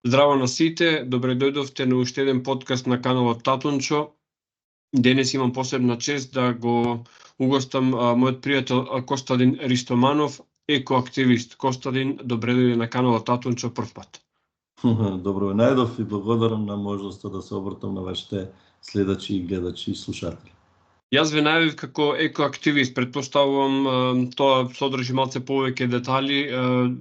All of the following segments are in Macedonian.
Здраво на сите, добре дојдовте на уште еден подкаст на каналот Татунчо. Денес имам посебна чест да го угостам мојот пријател Костадин Ристоманов, екоактивист. Костадин, добре дојде на каналот Татунчо прв пат. Добро ме најдов и благодарам на можноста да се обратам на вашите следачи и гледачи и слушатели. Јас ве најавив како екоактивист, претпоставувам тоа содржи малце повеќе детали.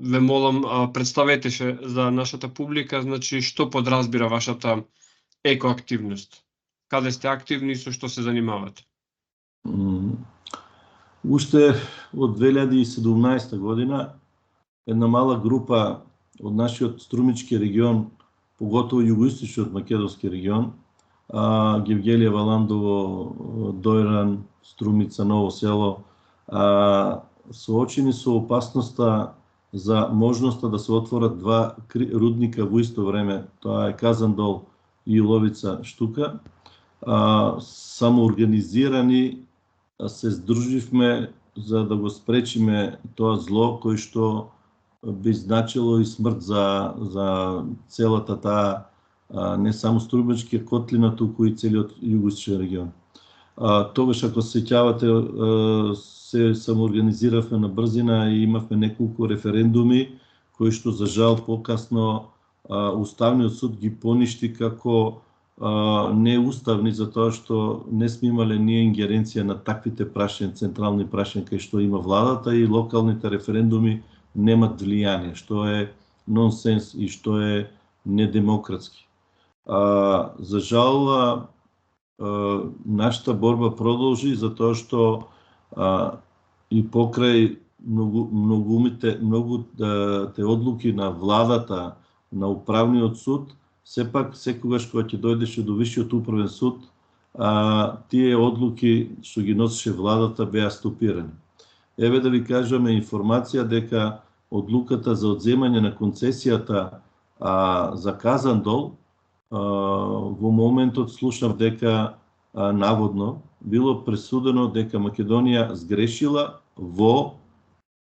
Ве молам, представете се за нашата публика, значи што подразбира вашата екоактивност? Каде сте активни и со што се занимавате? Уште од 2017 година една мала група од нашиот Струмички регион, поготово југоисточниот македонски регион, Гевгелија, Валандово, Дојран, Струмица, Ново село, соочени со опасноста за можноста да се отворат два рудника во исто време, тоа е Казандол и Ловица Штука. Самоорганизирани се здруживме за да го спречиме тоа зло кој што би значило и смрт за целата таа не само Струмичкиот котлина, туку и целиот југоисточен регион. Тогаш, ако се сеќавате, се самоорганизиравме на брзина и имавме неколку референдуми, кои што за жал покасно Уставниот суд ги поништи како неуставни, затоа што не сме имале ние ингеренција на таквите прашања, централни прашања кај што има владата, и локалните референдуми немат влијание, што е нонсенс и што е недемократски. За жал, нашата борба продолжи, затоа што и покрај многуте одлуки на владата, на управниот суд, сепак секогаш кога ќе дојдеше до Висшиот управен суд, тие одлуки што ги носеше владата беа стопирани. Еве да ви кажеме информација дека одлуката за одземање на концесијата за Казандол, во моментот слушнав дека наводно било пресудено дека Македонија сгрешила во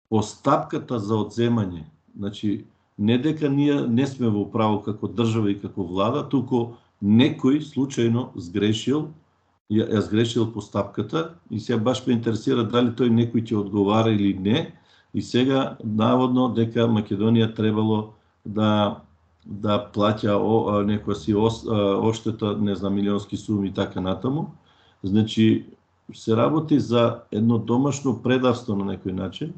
постапката за одземање. Значи, не дека ние не сме во право како држава и како влада, туку некој случајно сгрешил, ја сгрешил постапката, и сега баш ме интересира дали тој некој ќе одговара или не, и сега наводно дека Македонија требало да плаќа некоја си оштета, не знам, милионски суми и така натаму. Значи, се работи за едно домашно предавство на некој начин,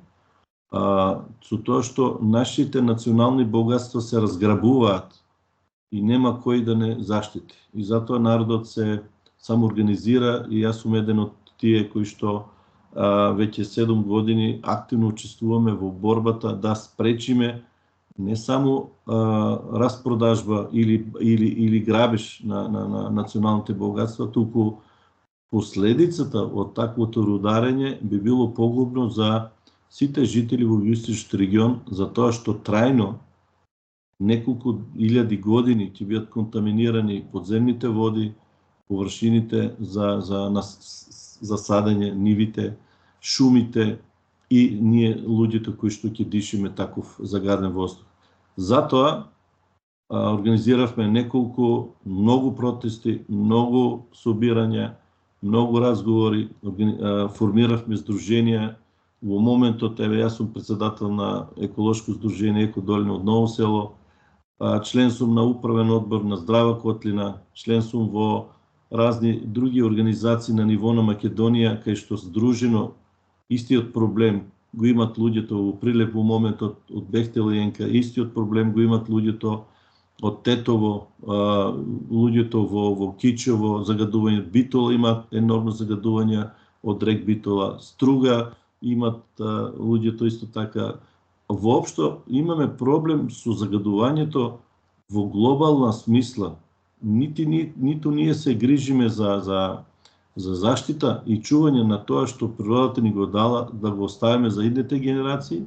со тоа што нашите национални богатства се разграбуваат и нема кој да не заштити. И затоа народот се самоорганизира, и јас сум еден од тие кои што веќе 7 години активно учествуваме во борбата да спречиме не само распродажба или грабеж на националните богатства, туку последицата од таквото рударење би било погубно за сите жители во југоисточниот регион, затоа што трајно неколку илјади години ќе бидат контаминирани подземните води, површините за садење, нивите, шумите и ние луѓето кои што ќе дишиме таков загаден воздух. Затоа организиравме неколку многу протести, многу собирања, многу разговори, формиравме здруженија. Во моментот, еве, јас сум председател на еколошко здружение Еко Долина од Ново село, член сум на управен одбор на Здрава Котлина, член сум во разни други организации на ниво на Македонија, кај што здружено истиот проблем го имат луѓето во Прилеп во моментот од Бехтел и Енка, истиот проблем го имат луѓето од Тетово, луѓето во Кичево, загадување. Битола има енормно загадување од рек Битола, Струга имат луѓето исто така. Воопшто имаме проблем со загадувањето во глобална смисла. Ниту ние се грижиме за заштита и чување на тоа што природата ни го дала, да го оставиме за идните генерации,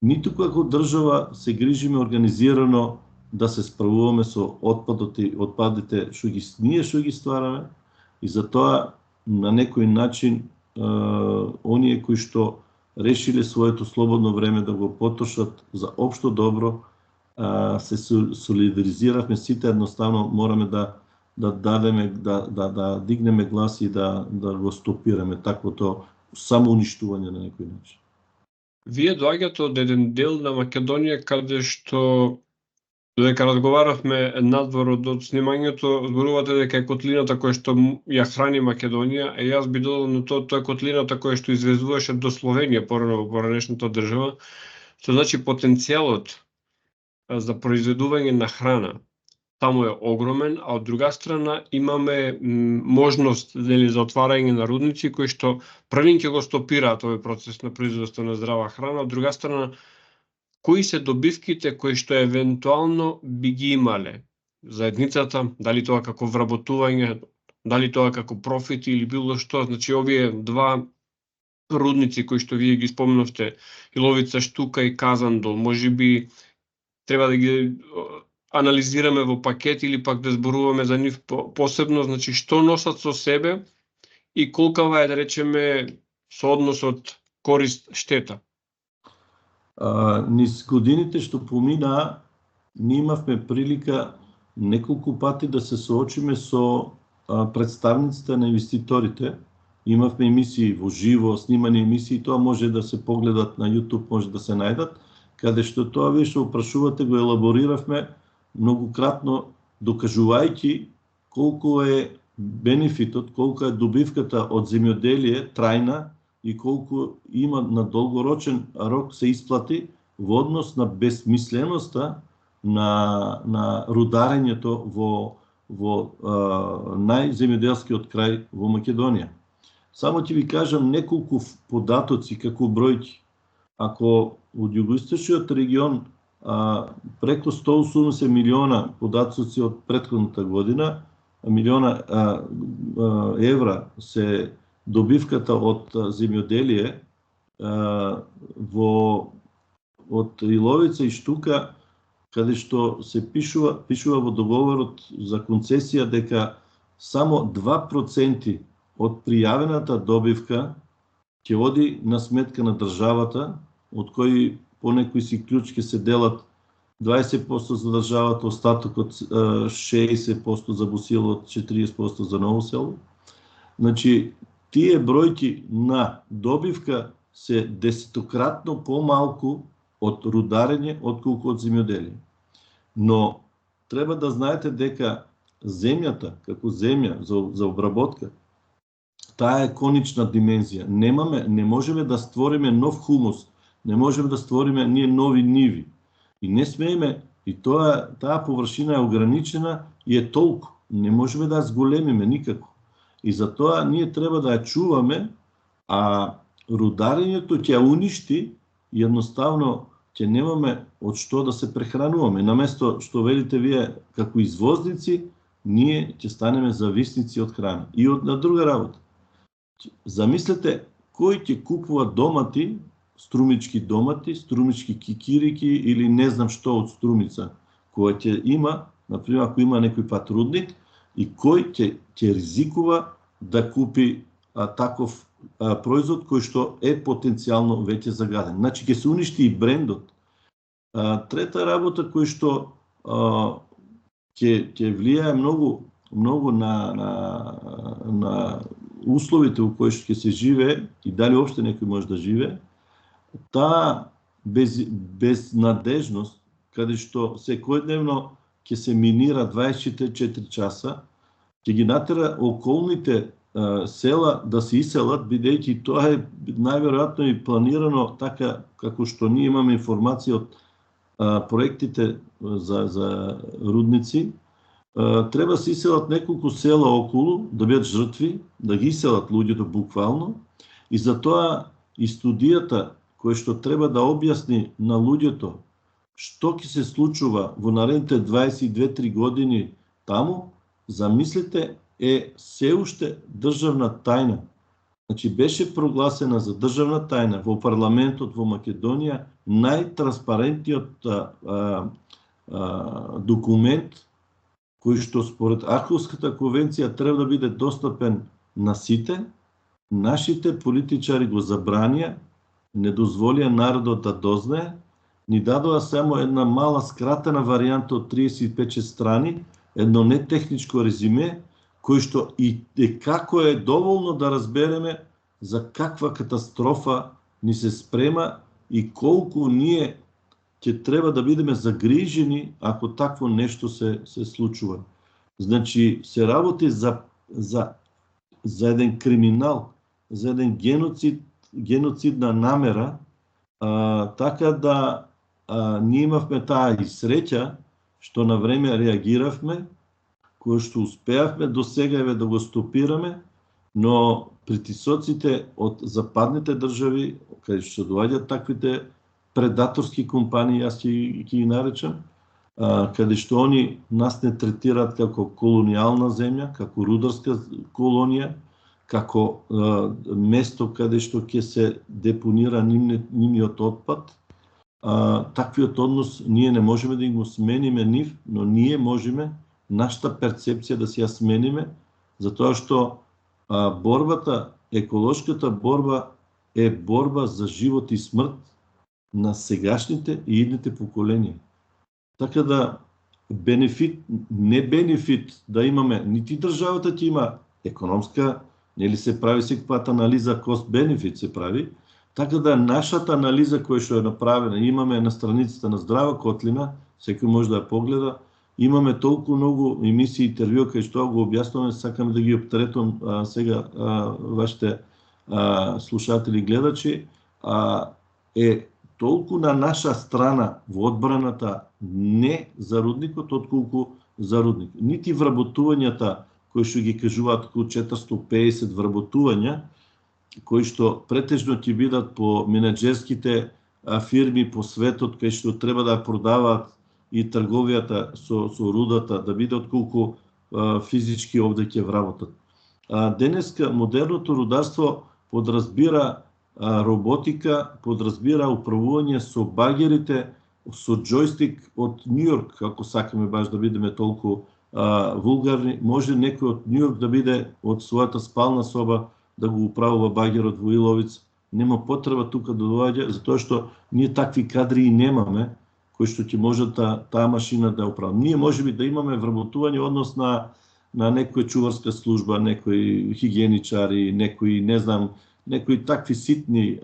ниту како држава се грижиме организирано да се справуваме со отпадите што ги ствараме, и затоа на некој начин оние кои што решиле своето слободно време да го потрошат за општо добро, се солидаризиравме сите, едноставно мораме да дадеме, да дигнеме глас и да го стопираме таквото самоуништување на некој начин. Вие доаѓате од еден дел на Македонија каде што додека разговаравме надвор од снимањето, зборувате дека е котлината која што ја храни Македонија, и јас би додал на тоа е котлината која што извезуваше до Словенија порано во поранешната држава, што значи потенцијалот за произведување на храна таму е огромен, а од друга страна имаме можност за отварање на рудници кои што првин ќе го стопираат овој процес на производство на здрава храна, од друга страна кои се добивките кои што евентуално би ги имале заедницата, дали тоа како вработување, дали тоа како профит или било што, значи овие два рудници кои што вие ги спомнавте, Иловица Штука и Казандол, можеби треба да ги анализираме во пакет или пак да зборуваме за нив посебно, значи што носат со себе и колкава е, да речеме, соодносот корист-штета. Низ годините што поминаа, ние имавме прилика неколку пати да се соочиме со представниците на инвеститорите. Имавме емисии во живо, снимани емисии, тоа може да се погледат на YouTube, може да се најдат, каде што тоа вие што опрашувате го елабориравме многократно, докажувајќи колку е бенефитот, колку е добивката од земјоделие трајна и колку има на долгорочен рок се исплати во однос на безсмисленоста на рударењето во најземјоделскиот крај во Македонија. Само ќе ви кажам неколку податоци како бројки. Ако од југоисточниот регион преку 180 милиона податоци од претходната година, милиона евра се добивката од земјоделие од Иловица и Штука, каде што се пишува во договорот за концесија дека само 2% од пријавената добивка ќе оди на сметка на државата, од кои по некои си клjuč ќе се делат 20% за државата, остатокот 60% за Босилот, 40% за Ново село. Значи, тие бројки на добивка се десетократно помалку од рударење отколку од земјоделие. Но треба да знаете дека земјата, како земја за обработка, таа е конична димензија. Не можеме да створиме нов хумус, не можеме да створиме ние нови ниви. И не смееме, и таа површина е ограничена и е толку. Не можеме да ја зголемиме никако. И затоа ние треба да ја чуваме, а рударењето ќе ја уништи и едноставно ќе немаме од што да се прехрануваме. Наместо што велите вие како извозници, ние ќе станеме зависници од храна. И од на друга работа. Замислете кој ќе купува домати, струмички домати, струмички кикирики или не знам што од струмица, која ќе има, например, ако има некој пат рудник, и кој ќе ризикува да купи таков производ кој што е потенцијално веќе загаден. Значи ќе се уништи и брендот. Трета работа кој што ќе влијае многу на условите во кои што ќе се живее и дали опште некој може да живее, таа безнадежност, каде што секојдневно ќе се минира 24 часа, ќе ги натера околните села да се иселат, бидејќи тоа е најверојатно и планирано така како што ние имаме информација од проектите за рудници. Треба се иселат неколку села околу, да бидат жртви, да ги иселат луѓето буквално, и затоа и студијата која што треба да објасни на луѓето што ќе се случува во наредните 22-3 години таму, замислете, е се уште државна тајна. Значи беше прогласена за државна тајна во парламентот во Македонија најтранспарентниот документ кој што според Архуската конвенција треба да биде достапен на сите. Нашите политичари го забранија, не дозволија народот да дознае ни дадоа само една мала скратена варијанта од 35 страни, едно нетехничко резиме, кој што и како е доволно да разбереме за каква катастрофа ни се спрема и колку ние ќе треба да бидеме загрижени ако такво нешто се случува. Значи, се работи за еден криминал, за еден геноцидна намера, така да ние имавме таа и среќа што на време реагиравме, кој што успеавме до сега да го стопираме, но притисоците од западните држави, каде што доаѓаат таквите предаторски компании, јас ќе ги наречам, каде што они нас не третираат како колонијална земја, како рударска колонија, како место каде што ќе се депонира нивниот отпад. Таквиот однос ние не можеме да го смениме нив, но ние можеме нашата перцепција да си ја смениме, затоа што борбата, еколошката борба е борба за живот и смрт на сегашните и идните поколенија. Така да не бенефит да имаме, нити државата ќе има економска, нели се прави секојата анализа cost-benefit се прави, така да нашата анализа која што е направена, имаме на страницата на Здрава Котлина, секој може да ја погледа, имаме толку многу емисии и интервју кај што го објаснуваме, сакам да ги оптеретам сега вашите слушатели и гледачи, е толку на наша страна во одбраната не за рудникот, отколку за рудник. Нити вработувањата кои што ги кажуваат околу 450 вработувања, кои што претежно ќе бидат по менаџерските фирми по светот, кај што треба да продаваат и трговијата со рудата, да биде отколку физички овде ќе вработат. Денеска модерното рударство подразбира роботика, подразбира управување со багерите, со џојстик од Њујорк, ако сакаме баш да бидеме толку вулгарни, може некој од Њујорк да биде од својата спална соба да го управува багерот во Иловица. Нема потреба тука да доаѓа, затоа што ние такви кадри и немаме, кои што ќе можат таа машина да управува. Ние можеби да имаме вработување однос на некоја чуварска служба, некои хигиеничари, некои, не знам, некои такви ситни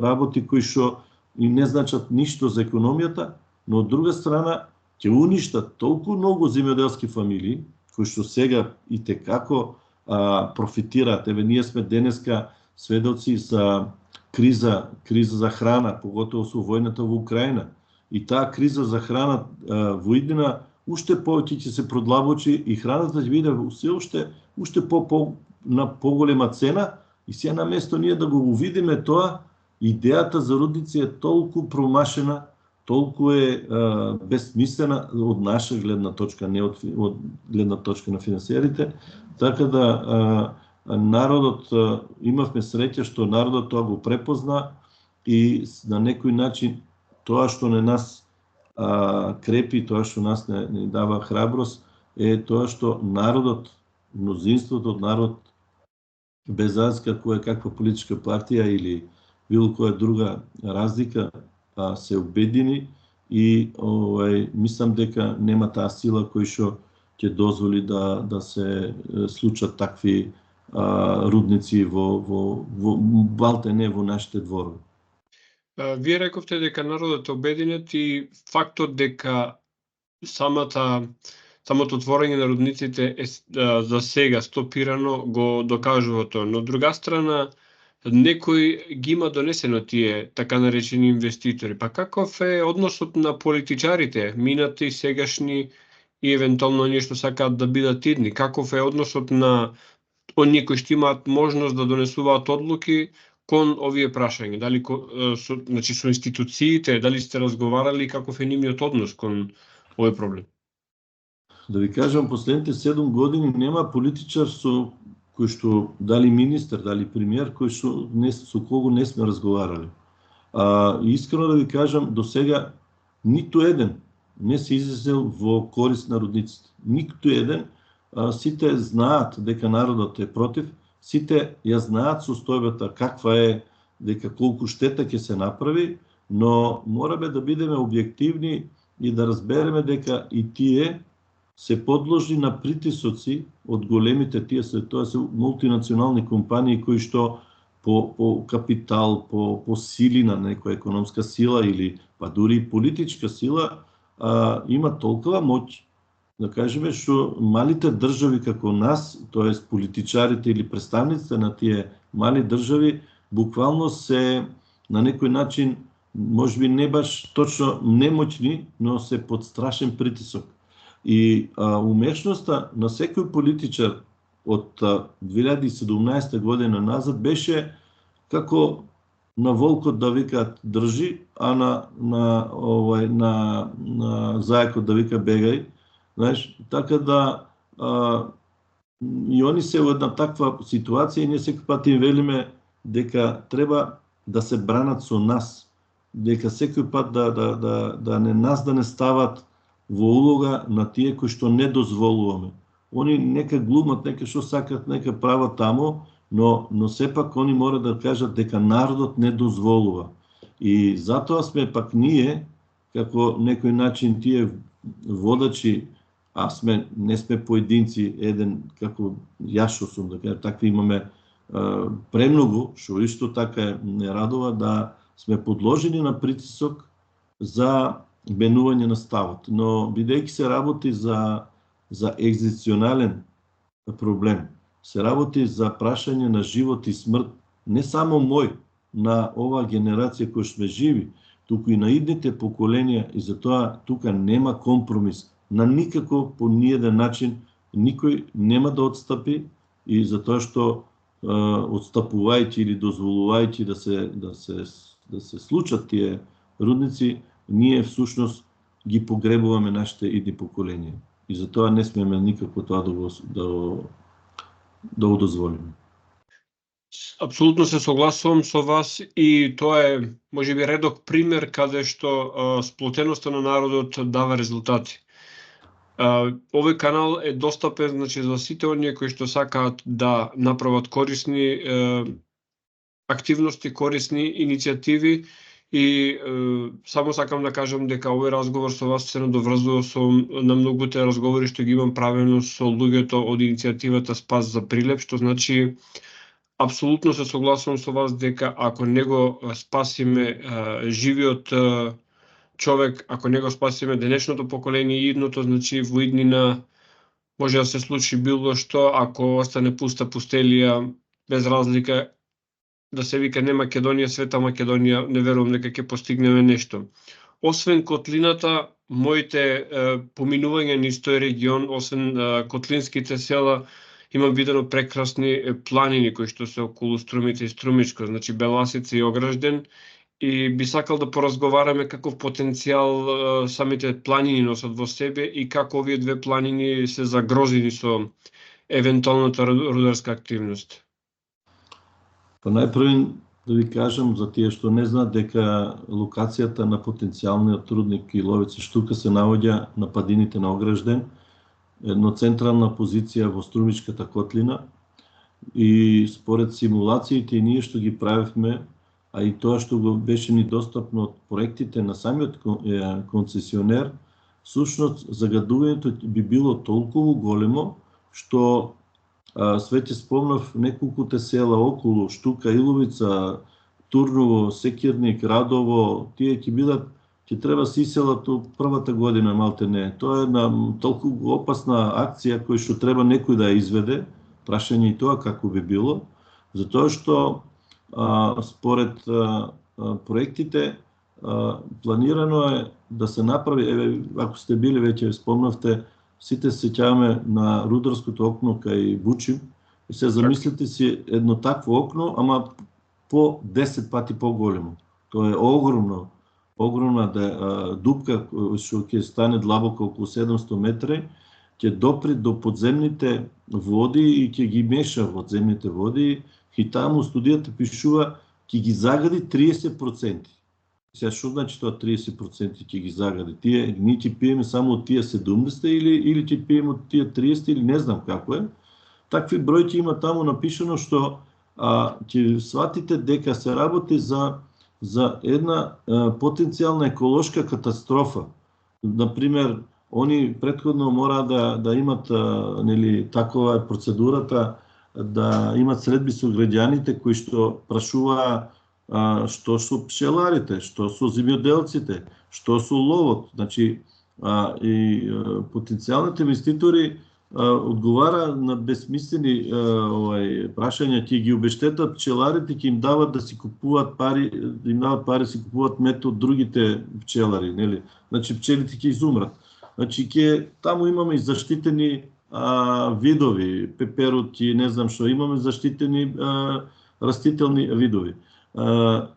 работи кои што и не значат ништо за економијата, но од друга страна ќе уништат толку многу земјоделски фамилии, кои што сега и текако профитираат. Еве, ние сме денеска сведоци за криза за храна, поготово со војната во Украина. И таа криза за храна во иднина уште повеќе ќе се продлабочи и храната ќе биде уште на поголема цена. И сега на место ние да го увидиме тоа, идејата за рудници е толку промашена, толку е безсмислена од наша гледна точка, не од гледна точка на финансиерите, така да народот, имавме среќа што народот тоа го препозна и на некој начин тоа што не нас крепи, тоа што нас не дава храброст, е тоа што народот, мнозинството од народ, без разлика каква политичка партија или било која друга разлика, се обедини и мислам дека нема таа сила кој што ќе дозволи да се случат такви рудници во балте не во нашите дворови. Вие рековте дека народот е обединет и фактот дека самото отворање на рудниците е за сега стопирано го докажува тоа. Но од друга страна, некој ги има донесено тие така наречени инвеститори. Па каков е односот на политичарите, минати, сегашни и евентуално нешто сакаат да бидат идни? Каков е односот на оние кои што имаат можност да донесуваат одлуки кон овие прашања? Дали со институциите, дали сте разговарали, каков е нивниот однос кон овој проблем? Да ви кажам, последните 7 години нема политичар кој што, дали министер, дали премиер, со кого не сме разговарали. Искрено да ви кажам, до сега ниту еден не се изјаснил во корист на рудниците. Ниту еден. Сите знаат дека народот е против, сите ја знаат состојбата каква е, дека колку штета ќе се направи, но мораме да бидеме објективни и да разбереме дека и тие се подложи на притисоци од големите, тоа се мултинационални компании кои што по капитал, по сили на некоја економска сила или па дури и политичка сила има толкова моќ, да кажеме, што малите држави како нас, тоест политичарите или представниците на тие мали држави, буквално се на некој начин, можеби не баш точно немоćни, но се под страшен притисок. И умешноста на секој политичар од 2017 година назад беше како на волкот да викаат држи, а на заекот да вика бегај. Знаеш, така да и они се во една таква ситуација и ние секој пат им велиме дека треба да се бранат со нас, дека секој пат да не стават во улога на тие кои што не дозволуваме. Они нека глумат, нека што сакат, нека прават тамо, но сепак они мора да кажат дека народот не дозволува. И затоа сме пак ние, како некој начин тие водачи, не сме поединци, еден како јас што сум, да кажем, такви имаме премногу, што исто така не радува да сме подложени на притисок за бенување на ставот. Но бидејќи се работи за екзистенцијален проблем, се работи за прашање на живот и смрт, не само мој, на оваа генерација која сме живи, туку и на идните поколенија, и затоа тука нема компромис. На никако по ниеден начин никој нема да отстапи, и затоа што отстапувајќи или дозволувајќи да се случат тие рудници, ние всушност ги погребуваме нашите идни поколенија. И затоа не смееме никако тоа да го дозволиме. Апсолутно се согласувам со вас и тоа е можеби редок пример каде што сплотеноста на народот дава резултати. Овој канал е достапен, значи, за сите оние кои што сакаат да направат корисни активности, корисни иницијативи, и само сакам да кажам дека овој разговор со вас се надоврзува на многуте разговори што ги имам правено со луѓето од иницијативата Спас за Прилеп, што значи апсолутно се согласувам со вас дека ако не го спасиме живиот човек, ако не го спасиме денешното поколение и идното, значи во иднина може да се случи било што, ако остане пуста пустелија, без разлика да се вика не Македонија, света Македонија, не верувам дека ќе постигнеме нешто. Освен котлината, моите поминувања низ тој регион, освен котлинските села, има видено прекрасни планини кои што се околу Струмица и Струмичко, значи Беласица и Огражден, и би сакал да поразговараме каков потенцијал самите планини носат во себе и како овие две планини се загрозени со евентуалната рударска активност. Па најпрво да ви кажам за тие што не знаат дека локацијата на потенцијалниот рудник Иловица Штука се наоѓа на падините на Огражден, едно централна позиција во Струмичката котлина, и според симулациите ние што ги правевме, а и тоа што го беше ни достапно од проектите на самиот концесионер, всушност загадувањето би било толку големо што свеќе спомнав неколкуте села околу Штука, Иловица, Турново, Секирник, Радово, тие ќе треба се иселат првата година малте не. Тоа е една толку опасна акција која што треба некој да ја изведе, прашање и тоа како би било, затоа што според проектите планирано е да се направи, ако сте били веќе спомнавте, сите се сеќаваме на рударското окно кај Бучим, и се замислите си едно такво окно, ама по 10 пати поголемо. Тоа е огромна дупка што ќе стане длабока околу 700 метри, ќе допре до подземните води и ќе ги меша во подземните води, и таму студијата пишува ќе ги загади 30%. Сега што значи тоа 30% ќе ги загади? Ние ќе пиеме само од тие 70 или ќе пиеме од тие 30 или не знам како е. Такви бројки има таму напишано што ќе сватите дека се работи за за една потенцијална еколошка катастрофа. Например, они претходно мора да имат, нели, такова е процедурата, да имат средби со граѓаните кои што прашуваа што со пчеларите, што со земјоделците, што со ловот. Значи, и потенцијалните инвеститори одговара на безсмислени прашања, ќе ги обештетат пчеларите, ќе им дават да си купуваат пари, да им дават пари да си купуваат мед од другите пчелари, нели? Значи пчелите ќе изумрат. Значи таму имаме и заштитени видови, пеперути, не знам што, имаме заштитени растителни видови.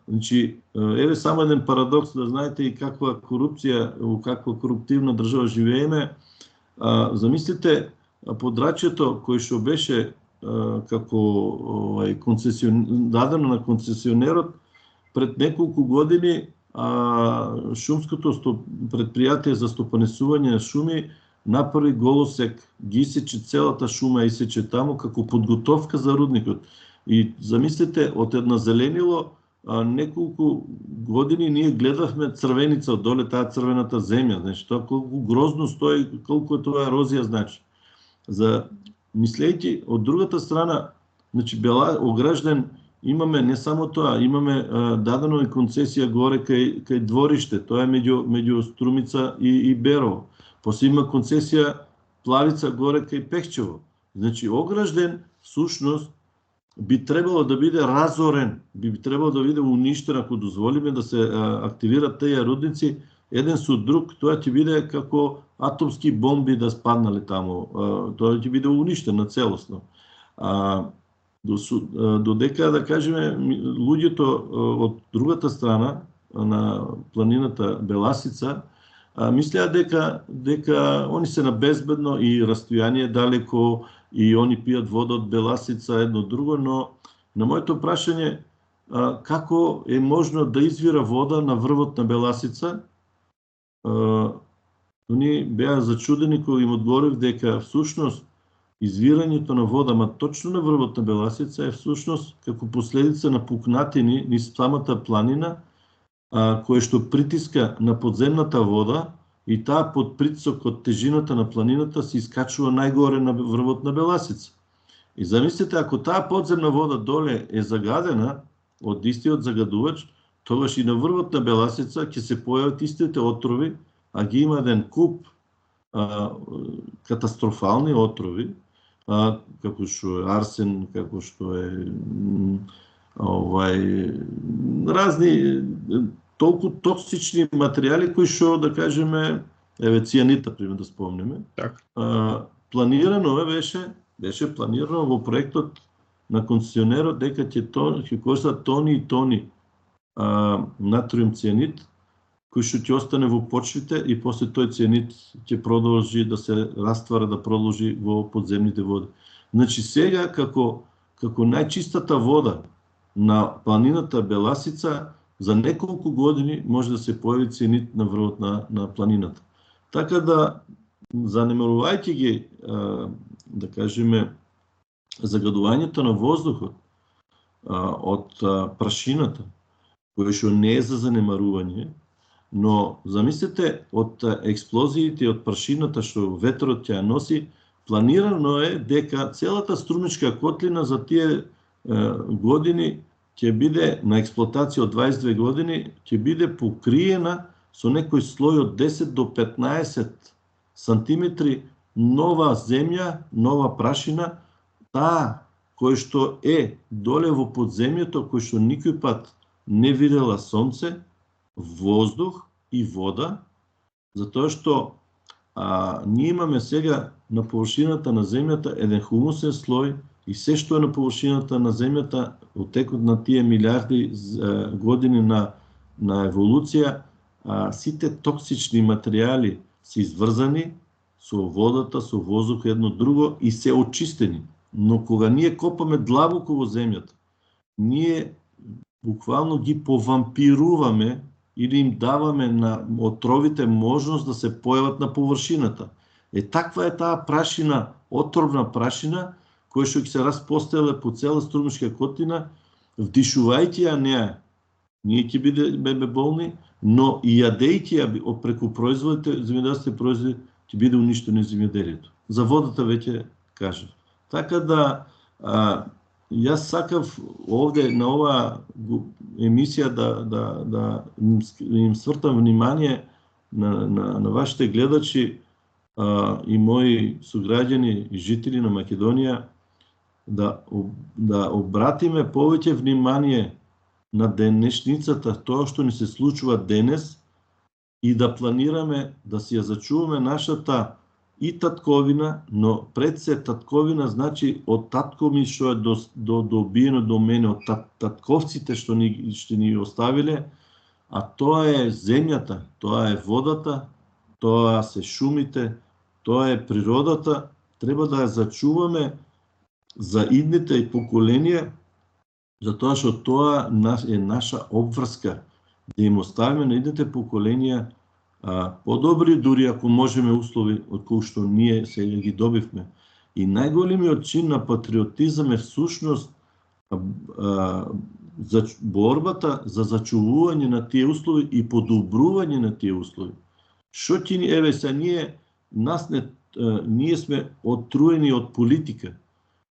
Значи, еве само еден парадокс, да знаете и каква корупција, у каква коруптивна држава живееме. Замислите, подрачјето кој што беше како дадено на концесионерот пред неколку години, шумското предпријатие за стопанисување на шуми направи голосек, ги исече целата шума, исече таму како подготовка за рудникот. И замислите, од една зеленило, неколку години ние гледавме црвеница од доле, таа црвената земја, значи тоа колку грозно стои, колку е тоа ерозија, значи. Мислејќи од другата страна, значи огражден, имаме не само тоа, имаме дадено и концесија горе кај двориште, тоа е меѓу Струмица и Берово. После има концесија Плавица горе кај Пехчево. Значи огражден всушност би требало да биде разорен, би требало да биде уништен, ако дозволиме да се активират тие рудници еден со друг, тоа ќе биде како атомски бомби да спаднале таму. Тоа ќе биде уништено целосно. Додека, да кажеме, луѓето од другата страна на планината Беласица мислеа дека они се на безбедно и растојание далеко и они пијат вода од Беласица едно друго, но на моето прашање како е можно да извира вода на врвот на Беласица, они беа зачудени кога им одговорив дека всушност извирањето на вода, ма точно на врвот на Беласица е всушност како последица на пукнатини низ самата планина, кое што притиска на подземната вода и таа под притисок од тежината на планината се искачува најгоре на врвот на Беласица. И замислете, ако таа подземна вода доле е загадена од истиот загадувач, тогаш и на врвот на Беласица ќе се појават истите отрови, а ги има еден куп катастрофални отрови, како што е арсен, како што е разни толку токсични материјали кои што, да кажеме, еве цијанита, пример да спомнеме. Планирано беше планирано во проектот на концесионерот дека ќе коштат тони и тони натриум цијанит, кој што ќе остане во почвите и после тој цијанит ќе продолжи да се раствара, да продолжи во подземните води. Значи сега како најчистата вода на планината Беласица за неколку години може да се појави цијанит на врвот на планината. Така да, занемарувајќи ги, да кажеме, загадувањето на воздухот од прашината, кој што не е за занемарување, но замислете од експлозиите од прашината што ветрот ќе носи, планирано е дека целата струмичка котлина за тие години ќе биде на експлоатација од 22 години, ќе биде покриена со некој слој од 10 до 15 сантиметри нова земја, нова прашина, таа кој што е доле во подземјето, кој што никој пат не видела сонце, воздух и вода, затоа што ние имаме сега на површината на земјата еден хумусен слој и се што е на површината на земјата во текот на тие милиарди години на еволуција, сите токсични материјали се изврзани со водата, со воздух едно друго и се очистени. Но кога ние копаме длабоко во земјата, ние буквално ги повампируваме или им даваме на отровите можност да се појават на површината. Таква е таа прашина, отровна прашина, која што ќе се распостеле по цела струмичка котлина, вдишувајќи ја неа, ние ќе бидеме болни, но и јадејќи ја преку производите, земјоделските производи, ќе биде уништено земјоделието. За водата веќе кажав. Така да, јас сакав овде на оваа емисија да им свртам внимание на вашите гледачи и мои суграѓани и жители на Македонија да обратиме повеќе внимание на денешницата, тоа што ни се случува денес и да планираме да си ја зачуваме нашата и татковина, но пред се татковина значи од татко ми што е добиено до мене, од татковците што ни оставиле, а тоа е земјата, тоа е водата, тоа се шумите, тоа е природата, треба да ја зачуваме за идните поколенија, затоа што тоа е наша обврска, да им оставиме на идните поколенија подобри, дури ако можеме услови од кои што ние сега ги добивме. И најголемиот чин на патриотизам е всушност за борбата за зачувување на тие услови и подобрување на тие услови. Што ќе ни, еве се ние сме отруени од политика.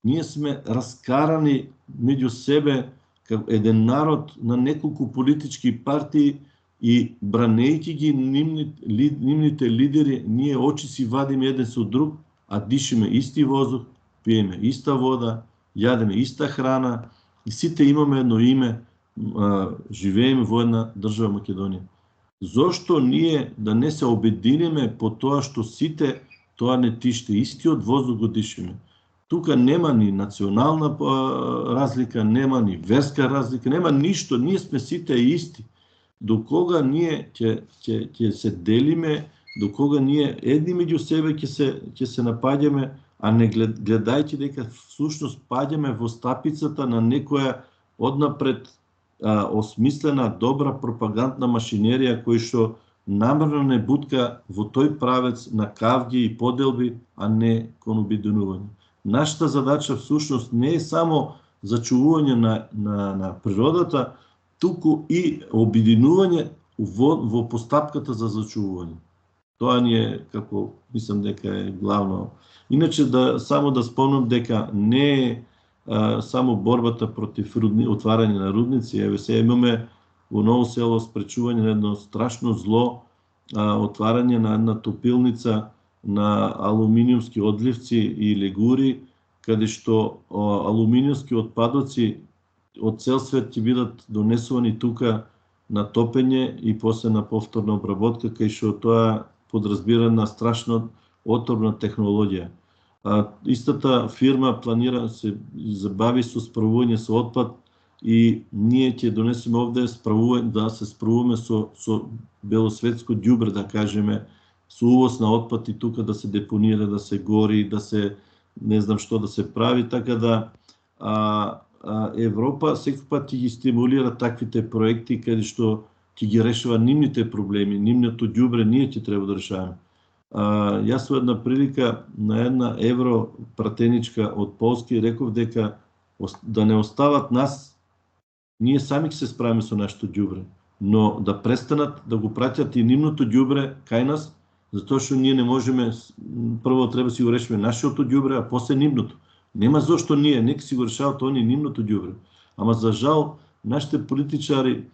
Ние сме раскарани меѓу себе како еден народ на неколку политички партии и бранејќи ги нивните лидери, ние очи си вадиме еден со друг, а дишиме исти воздух, пиеме иста вода, јадеме иста храна и сите имаме едно име, живееме во една држава Македонија. Зошто ние да не се обединиме по тоа што сите тоа не тиште, истиот воздух го дишиме? Тука нема ни национална разлика, нема ни верска разлика, нема ништо, ние сме сите исти. До кога ние ќе се делиме, до кога ние едни меѓу себе ќе се напаѓаме, а не гледајќи дека всушност паѓаме во стапицата на некоја однапред осмислена добра пропагандна машинерија кој што намерно не бутка во тој правец на кавги и поделби, а не кон обединување. Нашата задача всушност не е само зачувување на природата, туку и обединување во постапката за зачувување. Тоа ни е, како мислам дека е главно. Иначе само да спомнам дека не е само борбата против отварање на рудници. Еве се имаме во Ново село спречување на едно страшно зло, отварање на една топилница на алуминиумски одливци и легури, каде што алуминиумски отпадоци од цел свет ќе бидат донесувани тука на топење и после на повторна обработка, кај што тоа подразбира на страшно отровна технологија. Истата фирма планира се забави со справување со отпад и ние ќе донесеме овде да се справуваме со белосветско ѓубре, да кажеме, со увоз на отпад и тука да се депонира, да се гори, да се не знам што да се прави, така да Европа секој пат ќе ги стимулира таквите проекти каде што ќе ги решава нивните проблеми, нивното ѓубре ние ќе треба да решаваме. Јас во една прилика на една европратеничка од Полски реков дека да не остават нас, ние сами ќе се справиме со нашето ѓубре, но да престанат да го праќат и нивното ѓубре кај нас, затоа што ние не можеме, прво треба си го решиме нашето ѓубре, а после нивното. Нема зошто ние, нека си го решават они нивното ѓубре. Ама за жал, нашите политичари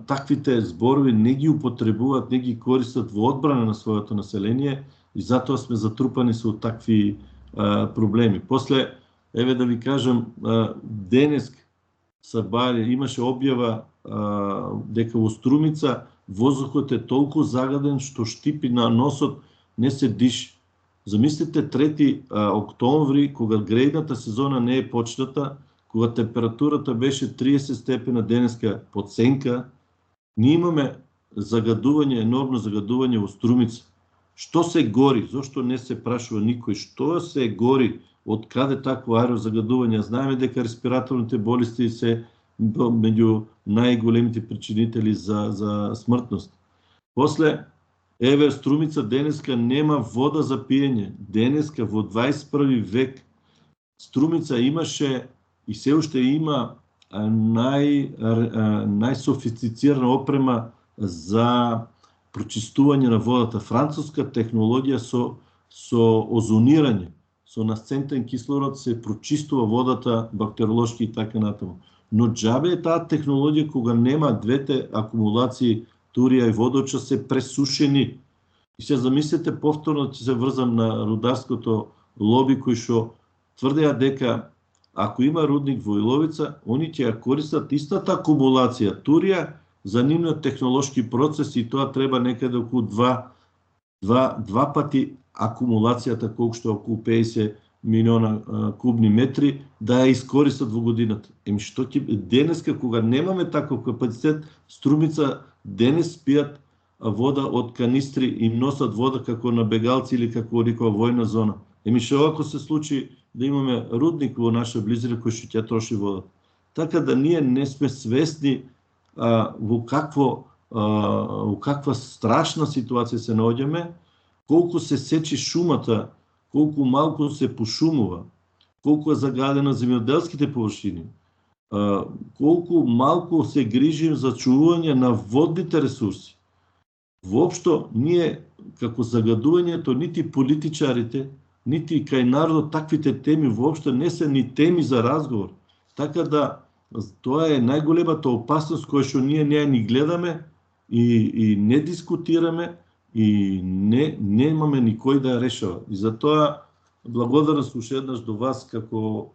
таквите зборови не ги употребуваат, не ги користат во одбрана на своето население и затоа сме затрупани со такви проблеми. После, еве да ви кажам, денес имаше објава дека во Струмица воздухот е толку загаден што штипи на носот, не се диши. Замислите 3 октомври, кога грејната сезона не е почната, кога температурата беше 30 степена денеска под сенка, ние имаме загадување, енормно загадување во Струмица. Што се гори? Зошто не се прашува никој? Што се гори? Од каде такво аерозагадување? Знаеме дека респираторните болести се меѓу најголемите причинители за смртност. После, еве Струмица денеска нема вода за пиење. Денеска во 21 век Струмица имаше и се уште има најсофистицирана опрема за прочистување на водата. Француска технологија со озонирање, со насцентен кислород се прочистува водата бактериолошки и така натаму. Но џабе е таа технологија кога нема двете акумулации Турија и Водоча се пресушени. И се замислете повторно ќе се врзам на рударското лоби кој што тврдеа дека ако има рудник во Иловица, они ќе ја користат истата акумулација Турија за нивниот технолошки процес и тоа треба некаде околу два пати акумулацијата колку што околу 50 милиона кубни метри да ја искористат во годината. Што ќе денеска кога немаме таков капацитет, Струмица денес пијат вода од канистри и носат вода како на бегалци или како некоја војна зона. Што ако се случи да имаме рудник во наша близина кој што ќе троши водата. Така да ние не сме свесни во каква страшна ситуација се наоѓаме, колку се сечи шумата, колку малку се пошумува, колку е загадена земјоделските површини, колку малку се грижим за чувување на водните ресурси. Воопшто, ние, како загадувањето, нити политичарите, нити кај народот таквите теми воопшто не се ни теми за разговор. Така да, тоа е најголемата опасност која што ние не ни гледаме и не дискутираме и не имаме никој да ја решава. И затоа благодарност уште еднаш до вас како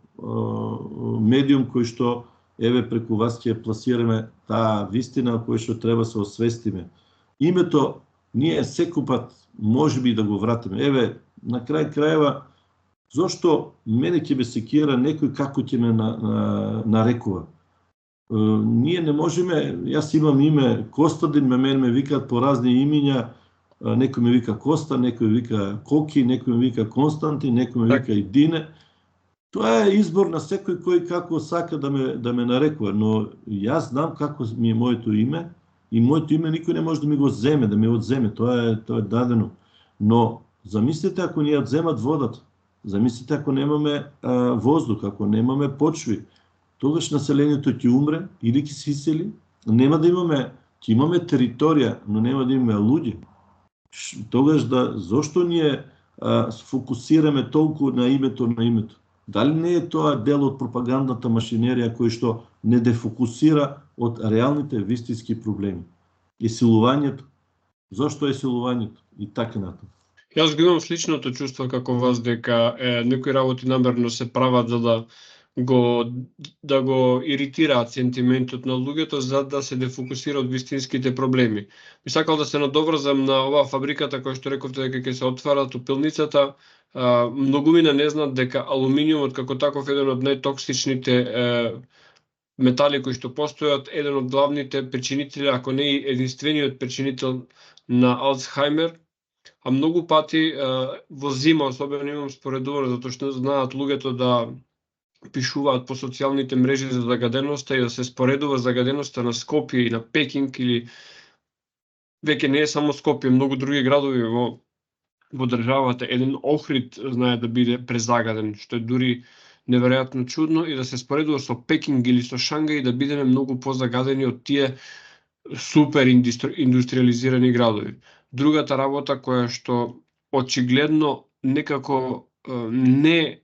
медиум кој што еве преку вас ќе пласираме таа вистина која што треба се освестиме. Името ние секој пат можеби да го вратиме. Еве на крај крајева зошто мене ќе ме секира некој како ќе ме нарекува. Ние не можеме, јас имам име Костадин, мене ме викаат по разни имиња, некој ме вика Коста, некој ме вика Коки, некој ме вика Константин, некој ме вика Идине. Тоа е избор на секој кој како сака да ме нарекува, но јас знам како ми е моето име и моето име никој не може да ми го земе, да ми одземе, тоа е дадено. Но замислете ако ни ја одземат водата, замислете ако немаме воздух, ако немаме почви, тогаш населението ќе умре или ќе се исели, нема да имаме, ќе имаме територија, но нема да имаме луѓе. Тогаш зошто ние фокусираме толку на името? Дали не е тоа дел од пропагандната машинерија кој што не дефокусира од реалните вистински проблеми? Силувањето. Зошто е силувањето? И така натаму. Јас го имам сличното чувство како вас дека некои работи намерно се прават за да го иритираат сентиментот на луѓето за да се дефокусира од вистинските проблеми. Би сакал да се надоврзам на оваа фабриката која што рековте дека ќе се отвара топилницата. Многумина не знаат дека алуминиумот како таков е еден од најтоксичните метали кои што постојат, еден од главните причинители, ако не и единствениот причинител на Алцхаймер. А многу пати во зима, особено имам споредувано, затоа што знаат луѓето да пишуваат по социјалните мрежи за загаденоста и да се споредува загаденоста на Скопје и на Пекинг или веќе не е само Скопје, многу други градови во државата. Еден Охрид знае да биде презагаден, што е дури неверојатно чудно, и да се споредува со Пекинг или со Шангај да бидеме многу позагадени од тие супер индустриализирани градови. Другата работа која што очигледно некако не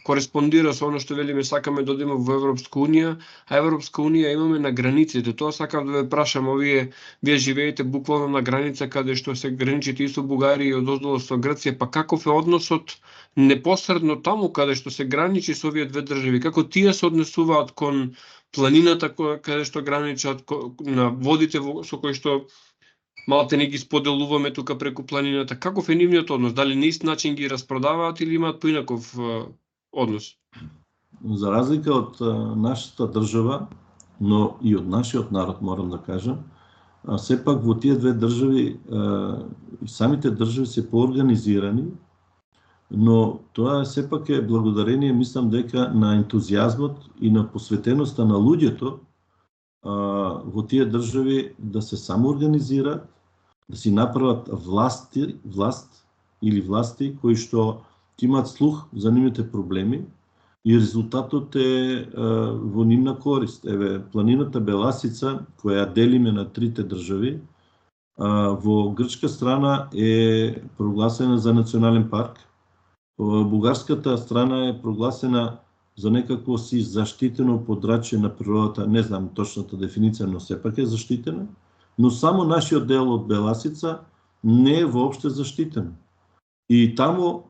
кореспондира со оно што велиме сакаме да одиме во Европска унија, а Европска унија имаме на границите. Тоа сакам да ве прашам, вие живеете буквално на граница каде што се граничите и со Бугарија и одоздолу со Грција, па каков е односот непосредно таму каде што се граничи со овие две држави? Како тие се однесуваат кон планината каде што граничат, на водите со кои што малте не ги споделуваме тука преку планината? Каков е нивниот однос? Дали на ист начин ги распродаваат или имаат поинаков однос? За разлика од нашата држава, но и од нашиот народ, морам да кажам, сепак во тие две држави, самите држави се поорганизирани, но тоа сепак е благодарение, мислам дека на ентузијазмот и на посветеноста на луѓето во тие држави да се самоорганизираат, да си направат власт или власти кои што имаат слух за нивните проблеми, и резултатот е во нивна корист. Еве, планината Беласица, која делиме на трите држави, во грчка страна е прогласена за национален парк. Во бугарската страна е прогласена за некакво си заштитено подрачје на природата, не знам точната дефиниција, но сепак е заштитена, но само нашиот дел од Беласица не е воопште заштитен. И таму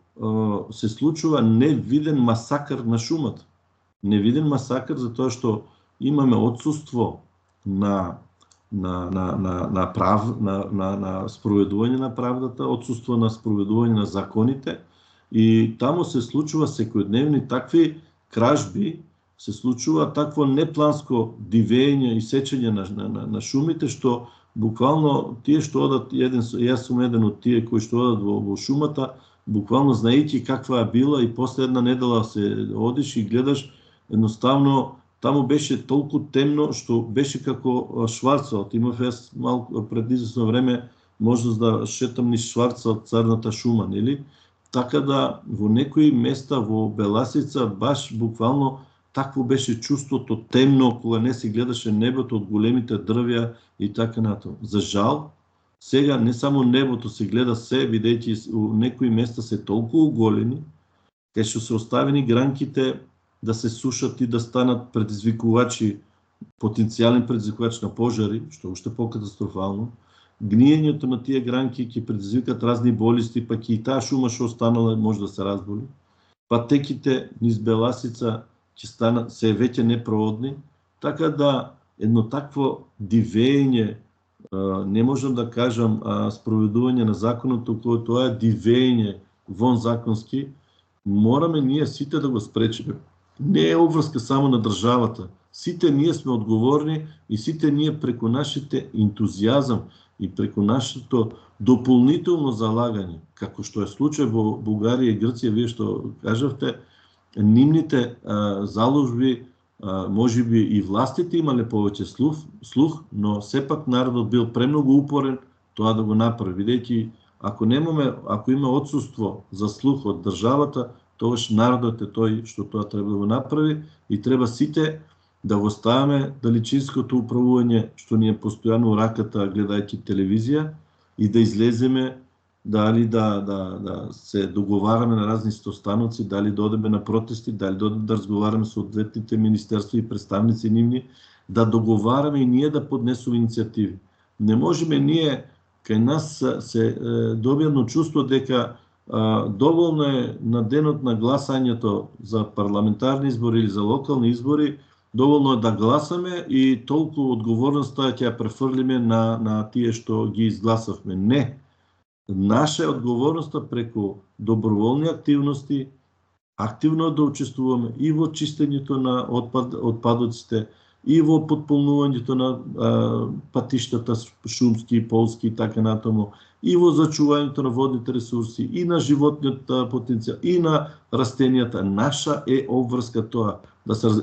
се случува невиден масакр на шумата. Невиден масакр затоа што имаме отсуство на спроведување на правдата, отсуство на спроведување на законите, и таму се случува секојдневни такви кражби, се случува такво непланско дивење и сечење на шумите, што буквално тие што одат, јас сум еден од тие кои што одат во шумата, буквално знаејќи каква е била, и после една недела се одиш и гледаш, едноставно таму беше толку темно што беше како Шварцвалд. Имав јас малку пред известно време можност да шетам низ Шварцвалд, царната шума, нели? Така да во некои места во Беласица баш буквално такво беше чувството темно, кога не се гледаше небото од големите дрвја и така натаму. За жал, сега не само небото се гледа се, бидејќи у некои места се толку оголени, кај што се оставени гранките да се сушат и да станат предизвикувачи, потенцијален предизвикувач на пожари, што уште по-катастрофално. Гниењето на тие гранки ќе предизвикат разни болести, па ќе и таа шума што останала може да се разболи. Патеките низ Беласица ќе станат се веќе непроводни, така да едно такво дивење, не можам да кажам спроведување на законот, кој тоа е дивење вон законски, мораме ние сите да го спречиме. Не е обврска само на државата. Сите ние сме одговорни и сите ние преку нашите ентузијазам и преку нашето дополнително залагање, како што е случај во Бугарија и Грција, вие што кажавте, нивните заложби, можеби и властите имале повеќе слух, но сепак народот бил премногу упорен тоа да го направи, бидејќи ако има отсуство за слух од државата, тогаш народот е тој што тоа треба да го направи, и треба сите да го ставаме далечинското управување што ни е постојано у раката гледајќи телевизија, и да излеземе, дали да се договараме на разни стостановци, дали да одеме на протести, дали да разговараме со одветните министерства и представници нивни, да договараме и ние да поднесуваме иницијативи. Не можеме ние, кај нас се добиено чувство дека доволно е на денот на гласањето за парламентарни избори или за локални избори, доволно е да гласаме и толку одговорноста ќе ја префрлиме на тие што ги изгласавме. Не. Наша е одговорноста преку доброволни активности, активно да учествуваме и во чистењето на отпадоците, и во потполнувањето на патиштата шумски, полски и така натаму, и во зачувањето на водните ресурси, и на животниот потенцијал, и на растенијата. Наша е обврска тоа.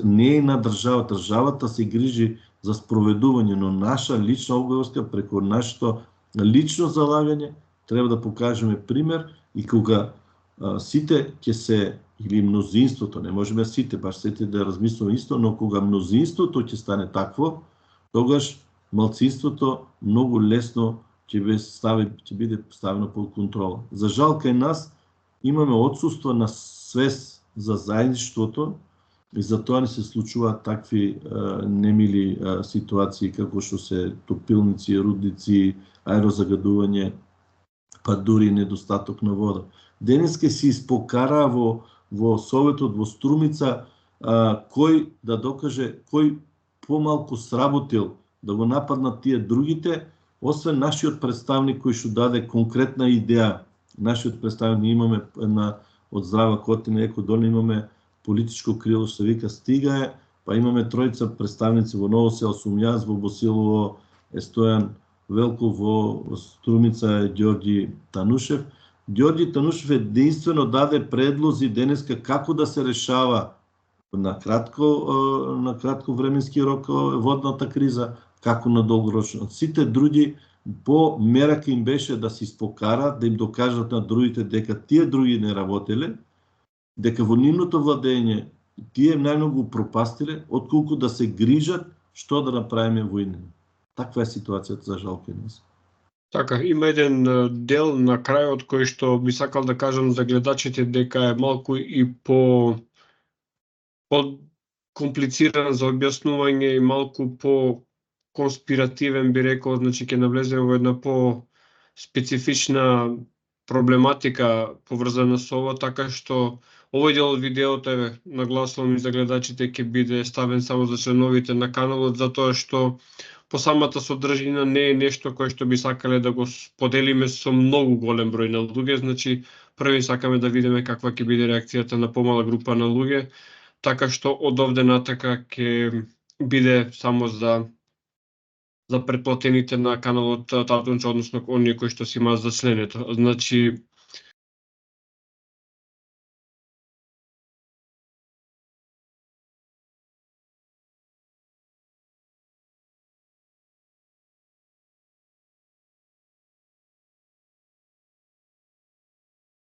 Не е на државата. Државата се грижи за спроведување, но наша лична обврска преку нашето лично залагање треба да покажеме пример, и кога сите ќе се, или мнозинството, не можеме сите, баш сите да размислуваме исто, но кога мнозинството ќе стане такво, тогаш малцинството многу лесно ќе биде ставено под контрола. За жал, кај нас имаме отсуство на свест за заедништвото, и затоа не се случуваат такви немили ситуации како што се топилници, рудници, аерозагадување, па дури недостаток на вода. Денеска се испокараа во Советот во Струмица кој да докаже, кој помалку сработил да го нападнат тие другите, освен нашиот представник кој што даде конкретна идеја. Нашиот представник имаме од Здрава Котина, Еко Долина, имаме политичко крило што вика Стига е, па имаме тројца представници во Ново село, сум јас, во Босилово е Стојан Велков, во Струмица е Ѓорѓи Танушев. Ѓорѓи Танушев единствено даде предлози денеска како да се решава на кратко временски рок водната криза, како на долгорочно. Сите други по мерака им беше да се испокарат, да им докажат на другите дека тие други не работеле, дека во нивното владење тие најмногу пропастиле, отколку да се грижат што да направиме во иднина. Таква е ситуацијата за жал кај нас. Така, има еден дел на крајот кој што би сакал да кажам за гледачите дека е малку и по комплициран за објаснување и малку по конспиративен би рекол, значи ќе навлеземе во една по специфична проблематика поврзана со ова, така што овој дел од видеото нагласувам и за гледачите ќе биде ставен само за членовите на каналот, затоа што по самата содржина не е нешто кое што би сакале да го споделиме со многу голем број на луѓе, значи први сакаме да видиме каква ќе биде реакцијата на помала група на луѓе, така што од овде натака ќе биде само за претплатените на каналот Татунче, односно оние кои што си имаат за членето. Значи,